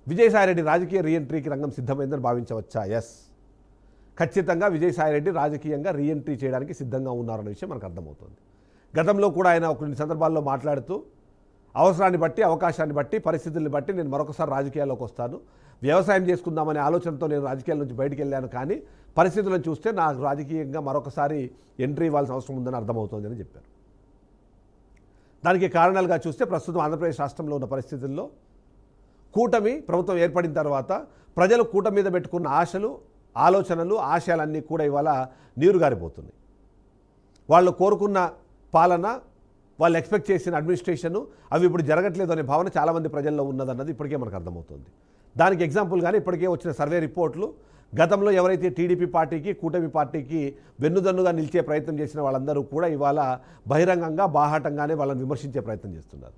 విజయసాయిరెడ్డి రాజకీయ రీఎంట్రీకి రంగం సిద్ధమైందని భావించవచ్చా? ఎస్, ఖచ్చితంగా విజయసాయిరెడ్డి రాజకీయంగా రీఎంట్రీ చేయడానికి సిద్ధంగా ఉన్నారన్న విషయం మనకు అర్థమవుతుంది. గతంలో కూడా ఆయన కొన్ని సందర్భాల్లో మాట్లాడుతూ అవసరాన్ని బట్టి, అవకాశాన్ని బట్టి, పరిస్థితుల్ని బట్టి నేను మరొకసారి రాజకీయాల్లోకి వస్తాను, వ్యవసాయం చేసుకుందామనే ఆలోచనతో నేను రాజకీయాల నుంచి బయటికి వెళ్ళాను, కానీ పరిస్థితులను చూస్తే నాకు రాజకీయంగా మరొకసారి ఎంట్రీ ఇవ్వాల్సిన అవసరం ఉందని అర్థమవుతోందని చెప్పారు. దానికి కారణాలుగా చూస్తే ప్రస్తుతం ఆంధ్రప్రదేశ్ రాష్ట్రంలో ఉన్న పరిస్థితుల్లో కూటమి ప్రభుత్వం ఏర్పడిన తర్వాత ప్రజలు కూటమి మీద పెట్టుకున్న ఆశలు, ఆలోచనలు, ఆశయాలన్నీ కూడా ఇవాళ నీరుగారిపోతున్నాయి. వాళ్ళు కోరుకున్న పాలన, వాళ్ళు ఎక్స్పెక్ట్ చేసిన అడ్మినిస్ట్రేషను అవి ఇప్పుడు జరగట్లేదు అనే భావన చాలామంది ప్రజల్లో ఉన్నదన్నది ఇప్పటికే మనకు అర్థమవుతుంది. దానికి ఎగ్జాంపుల్గానే ఇప్పటికే వచ్చిన సర్వే రిపోర్ట్లు గతంలో ఎవరైతే టీడీపీ పార్టీకి, కూటమి పార్టీకి వెన్నుదన్నుగా నిలిచే ప్రయత్నం చేసిన వాళ్ళందరూ కూడా ఇవాళ బహిరంగంగా, బాహాటంగానే వాళ్ళని విమర్శించే ప్రయత్నం చేస్తున్నారు.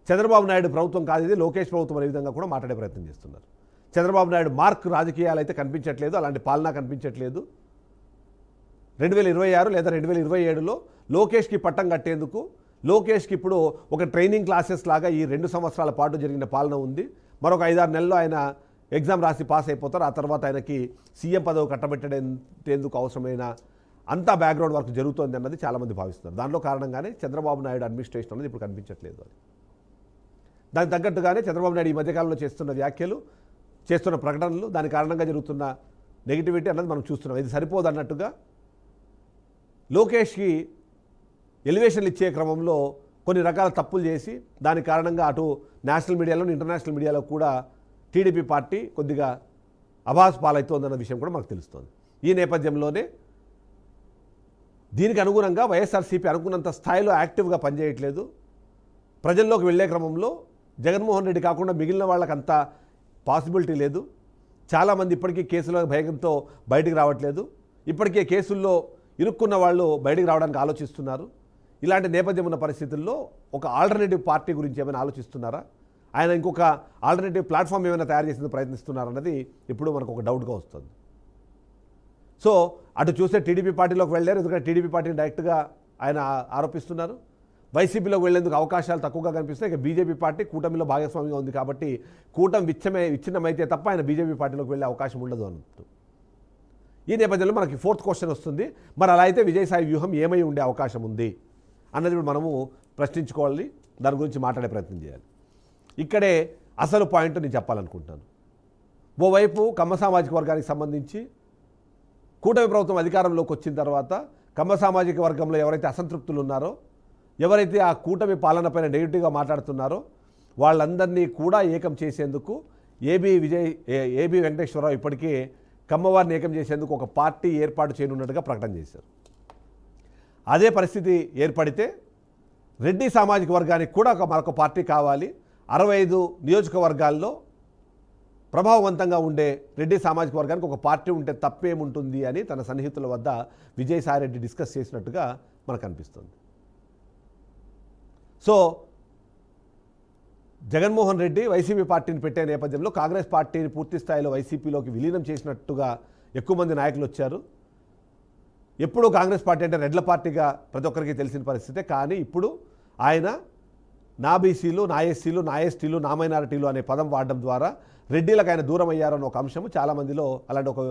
చంద్రబాబు నాయుడు ప్రభుత్వం కాదు ఇది, లోకేష్ ప్రభుత్వం అనే విధంగా కూడా మాట్లాడే ప్రయత్నం చేస్తున్నారు. చంద్రబాబు నాయుడు మార్క్ రాజకీయాలు అయితే కనిపించట్లేదు, అలాంటి పాలన కనిపించట్లేదు. 2026 లేదా 2027లో లోకేష్కి పట్టం కట్టేందుకు, లోకేష్కి ఇప్పుడు ఒక ట్రైనింగ్ క్లాసెస్ లాగా ఈ 2 సంవత్సరాల పాటు జరిగిన పాలన ఉంది. మరొక 5-6 నెలల్లో ఆయన ఎగ్జామ్ రాసి పాస్ అయిపోతారు. ఆ తర్వాత ఆయనకి సీఎం పదవి కట్టబెట్టేందుకు అవసరమైన అంతా బ్యాక్గ్రౌండ్ వర్క్ జరుగుతోంది అన్నది చాలామంది భావిస్తున్నారు. దాంట్లో కారణంగానే చంద్రబాబు నాయుడు అడ్మినిస్ట్రేషన్ అనేది ఇప్పుడు కనిపించట్లేదు. అది దానికి తగ్గట్టుగానే చంద్రబాబు నాయుడు ఈ మధ్యకాలంలో చేస్తున్న వ్యాఖ్యలు, చేస్తున్న ప్రకటనలు, దాని కారణంగా జరుగుతున్న నెగిటివిటీ అన్నది మనం చూస్తున్నాం. ఇది సరిపోదు అన్నట్టుగా లోకేష్కి ఎలివేషన్లు ఇచ్చే క్రమంలో కొన్ని రకాల తప్పులు చేసి దాని కారణంగా అటు నేషనల్ మీడియాలో, ఇంటర్నేషనల్ మీడియాలో కూడా టీడీపీ పార్టీ కొద్దిగా అభాస్ పాలవుతోందన్న విషయం కూడా మనకు తెలుస్తుంది. ఈ నేపథ్యంలోనే దీనికి అనుగుణంగా వైఎస్ఆర్సీపీ అనుకున్నంత స్థాయిలో యాక్టివ్గా పనిచేయట్లేదు. ప్రజల్లోకి వెళ్ళే క్రమంలో జగన్మోహన్ రెడ్డి కాకుండా మిగిలిన వాళ్ళకి అంత పాసిబిలిటీ లేదు. చాలామంది ఇప్పటికీ కేసుల భయంతో బయటికి రావట్లేదు. ఇప్పటికే కేసుల్లో ఇరుక్కున్న వాళ్ళు బయటికి రావడానికి ఆలోచిస్తున్నారు. ఇలాంటి నేపథ్యం ఉన్న పరిస్థితుల్లో ఒక ఆల్టర్నేటివ్ పార్టీ గురించి ఏమైనా ఆలోచిస్తున్నారా, ఆయన ఇంకొక ఆల్టర్నేటివ్ ప్లాట్ఫామ్ ఏమైనా తయారు చేసేందుకు ప్రయత్నిస్తున్నారన్నది ఇప్పుడు మనకు ఒక డౌట్గా వస్తుంది. సో అటు చూస్తే టీడీపీ పార్టీలోకి వెళ్ళారు, ఎందుకంటే టీడీపీ పార్టీని డైరెక్ట్గా ఆయన ఆరోపిస్తున్నారు. వైసీపీలోకి వెళ్లేందుకు అవకాశాలు తక్కువగా కనిపిస్తాయి. ఇక బీజేపీ పార్టీ కూటమిలో భాగస్వామ్యంగా ఉంది కాబట్టి కూటమి విచ్ఛిన్నమైతే తప్ప ఆయన బీజేపీ పార్టీలోకి వెళ్ళే అవకాశం ఉండదు అన్నట్టు. ఈ నేపథ్యంలో మనకి 4th క్వశ్చన్ వస్తుంది. మరి అలా అయితే విజయసాయి వ్యూహం ఏమై ఉండే అవకాశం ఉంది అన్నది ఇప్పుడు మనము ప్రశ్నించుకోవాలి, దాని గురించి మాట్లాడే ప్రయత్నం చేయాలి. ఇక్కడే అసలు పాయింట్ నేను చెప్పాలనుకుంటున్నాను. ఓవైపు కమ్మ సామాజిక వర్గానికి సంబంధించి కూటమి ప్రభుత్వం అధికారంలోకి వచ్చిన తర్వాత కమ్మ సామాజిక వర్గంలో ఎవరైతే అసంతృప్తులు ఉన్నారో, ఎవరైతే ఆ కూటమి పాలనపైన నెగిటివ్గా మాట్లాడుతున్నారో వాళ్ళందరినీ కూడా ఏకం చేసేందుకు ఏబీ వెంకటేశ్వరరావు ఇప్పటికే కమ్మవారిని ఏకం చేసేందుకు ఒక పార్టీ ఏర్పాటు చేయనున్నట్టుగా ప్రకటన చేశారు. అదే పరిస్థితి ఏర్పడితే రెడ్డి సామాజిక వర్గానికి కూడా మరొక పార్టీ కావాలి. 65 నియోజకవర్గాల్లో ప్రభావవంతంగా ఉండే రెడ్డి సామాజిక వర్గానికి ఒక పార్టీ ఉంటే తప్పేముంటుంది అని తన సన్నిహితుల వద్ద విజయసాయిరెడ్డి డిస్కస్ చేసినట్టుగా మనకు అనిపిస్తుంది. సో జగన్మోహన్ రెడ్డి వైసీపీ పార్టీని పెట్టే నేపథ్యంలో కాంగ్రెస్ పార్టీని పూర్తి స్థాయిలో వైసీపీలోకి విలీనం చేసినట్టుగా ఎక్కువ మంది నాయకులు వచ్చారు. ఎప్పుడూ కాంగ్రెస్ పార్టీ అంటే రెడ్ల పార్టీగా ప్రతి ఒక్కరికి తెలిసిన పరిస్థితే. కానీ ఇప్పుడు ఆయన నా బీసీలు, నా ఎస్సీలు, నా ఎస్టీలు, నా మైనారిటీలు అనే పదం వాడడం ద్వారా రెడ్డిలకు ఆయన దూరం అయ్యారన్న ఒక అంశము చాలామందిలో, అలాంటి ఒక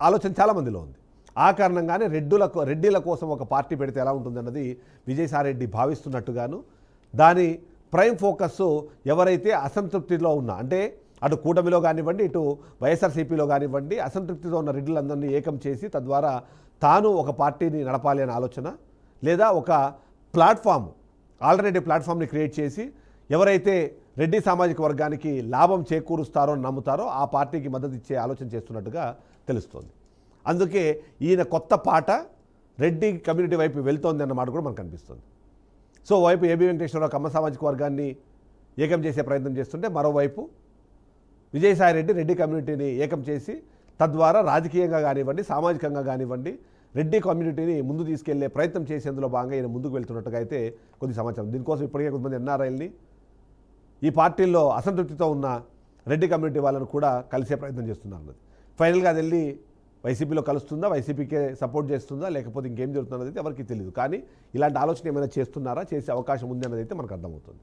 ఆలోచన చాలామందిలో ఉంది. ఆ కారణంగానే రెడ్డిల కోసం ఒక పార్టీ పెడితే ఎలా ఉంటుందన్నది విజయసాయిరెడ్డి భావిస్తున్నట్టుగాను, దాని ప్రైమ్ ఫోకస్ ఎవరైతే అసంతృప్తిలో ఉన్నా, అంటే అటు కూటమిలో కానివ్వండి, ఇటు వైఎస్ఆర్సీపీలో కానివ్వండి, అసంతృప్తితో ఉన్న రెడ్డిలందరినీ ఏకం చేసి తద్వారా తాను ఒక పార్టీని నడపాలి అనే ఆలోచన, లేదా ఒక ప్లాట్ఫామ్, ఆల్టర్నేటివ్ ప్లాట్ఫామ్ని క్రియేట్ చేసి ఎవరైతే రెడ్డి సామాజిక వర్గానికి లాభం చేకూరుస్తారో నమ్ముతారో ఆ పార్టీకి మద్దతు ఇచ్చే ఆలోచన చేస్తున్నట్టుగా తెలుస్తోంది. అందుకే ఈయన కొత్త పాట రెడ్డి కమ్యూనిటీ వైపు వెళ్తోంది అన్నమాట కూడా మనకు కనిపిస్తుంది. సో వైపు ఏబీ వెంకటేశ్వరరావు కమ్మ సామాజిక వర్గాన్ని ఏకం చేసే ప్రయత్నం చేస్తుంటే, మరోవైపు విజయసాయిరెడ్డి రెడ్డి కమ్యూనిటీని ఏకం చేసి తద్వారా రాజకీయంగా కానివ్వండి, సామాజికంగా కానివ్వండి రెడ్డి కమ్యూనిటీని ముందు తీసుకెళ్లే ప్రయత్నం చేసేందులో భాగంగా ఈయన ముందుకు వెళ్తున్నట్టుగా అయితే కొద్ది సమాచారం. దీనికోసం ఇప్పటికే కొంతమంది ఎన్ఆర్ఐల్ని, ఈ పార్టీల్లో అసంతృప్తితో ఉన్న రెడ్డి కమ్యూనిటీ వాళ్ళను కూడా కలిసే ప్రయత్నం చేస్తున్నారు. ఫైనల్గా అది వెళ్ళి వైసీపీలో కలుస్తుందా, వైసీపీకే సపోర్ట్ చేస్తుందా, లేకపోతే ఇంకేం జరుగుతున్నది అయితే ఎవరికి తెలియదు. కానీ ఇలాంటి ఆలోచన ఏమైనా చేస్తున్నారా, చేసే అవకాశం ఉంది అన్నది అయితే మనకు అర్థమవుతుంది.